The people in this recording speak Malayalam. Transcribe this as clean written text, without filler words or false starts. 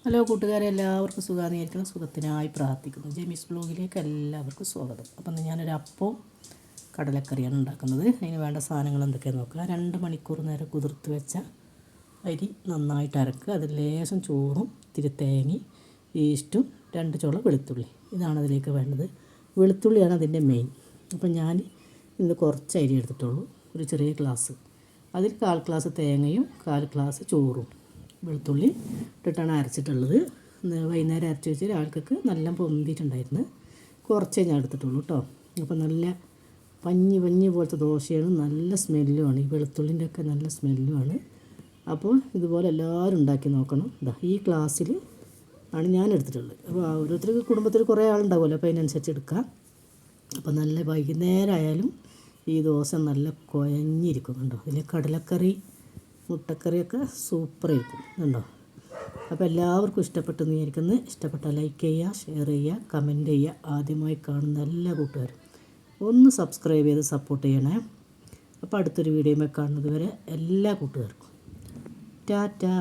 ഹലോ കൂട്ടുകാരെ, എല്ലാവർക്കും സുഖമായിരിക്കണം. സുഖത്തിനായി പ്രാർത്ഥിക്കുന്നു. ജെമീസ് ബ്ലോഗിലേക്ക് എല്ലാവർക്കും സ്വാഗതം. അപ്പം ഞാനൊരു അപ്പവും കടലക്കറിയാണ് ഉണ്ടാക്കുന്നത്. അതിന് വേണ്ട സാധനങ്ങൾ എന്തൊക്കെയാണെന്ന് നോക്കുക. 2 മണിക്കൂർ നേരം കുതിർത്ത് വെച്ച അരി നന്നായിട്ട് അരക്കുക. അതിൽ ലേശം ചോറും ഇത്തിരി തേങ്ങയും ഈസ്റ്റും 2 ചുള വെളുത്തുള്ളി, ഇതാണ് അതിലേക്ക് വേണ്ടത്. വെളുത്തുള്ളിയാണ് അതിൻ്റെ മെയിൻ. അപ്പം ഞാൻ ഇന്ന് കുറച്ച് അരി എടുത്തിട്ടുള്ളൂ, ഒരു ചെറിയ ഗ്ലാസ്. അതിൽ 1/4 ഗ്ലാസ് തേങ്ങയും 1/4 ഗ്ലാസ് ചോറും വെളുത്തുള്ളി ഇട്ടിട്ടാണ് അരച്ചിട്ടുള്ളത്. വൈകുന്നേരം അരച്ച് വെച്ച് രാവിലേക്ക് നല്ല പൊന്തിയിട്ടുണ്ടായിരുന്നു. കുറച്ചേ ഞാൻ എടുത്തിട്ടുള്ളൂ കേട്ടോ. അപ്പോൾ നല്ല പഞ്ഞി പോലത്തെ ദോശയാണ്, നല്ല സ്മെല്ലുമാണ്. ഈ വെളുത്തുള്ളിൻ്റെ ഒക്കെ നല്ല സ്മെല്ലുമാണ്. അപ്പോൾ ഇതുപോലെ എല്ലാവരും ഉണ്ടാക്കി നോക്കണം. ഈ ഗ്ലാസ്സിൽ ആണ് ഞാൻ എടുത്തിട്ടുള്ളത്. അപ്പോൾ ഓരോരുത്തർക്ക് കുടുംബത്തിൽ കുറേ ആളുണ്ടാവുമല്ലോ, അപ്പോൾ അതിനനുസരിച്ച് എടുക്കാം. അപ്പോൾ നല്ല വൈകുന്നേരം ആയാലും ഈ ദോശ നല്ല കുഴഞ്ഞിരിക്കും കണ്ടോ. ഇതിൽ കടലക്കറി മുട്ടക്കറിയൊക്കെ സൂപ്പറായിരിക്കും കണ്ടോ. അപ്പോൾ എല്ലാവർക്കും ഇഷ്ടപ്പെട്ടെന്ന് വിചാരിക്കുന്നു. ഇഷ്ടപ്പെട്ടാൽ ലൈക്ക് ചെയ്യുക, ഷെയർ ചെയ്യുക, കമൻറ്റ് ചെയ്യുക. ആദ്യമായി കാണുന്ന എല്ലാ കൂട്ടുകാരും ഒന്ന് സബ്സ്ക്രൈബ് ചെയ്ത് സപ്പോർട്ട് ചെയ്യണേ. അപ്പോൾ അടുത്തൊരു വീഡിയോയിൽ കാണുന്നത് വരെ എല്ലാ കൂട്ടുകാർക്കും ടാറ്റാ.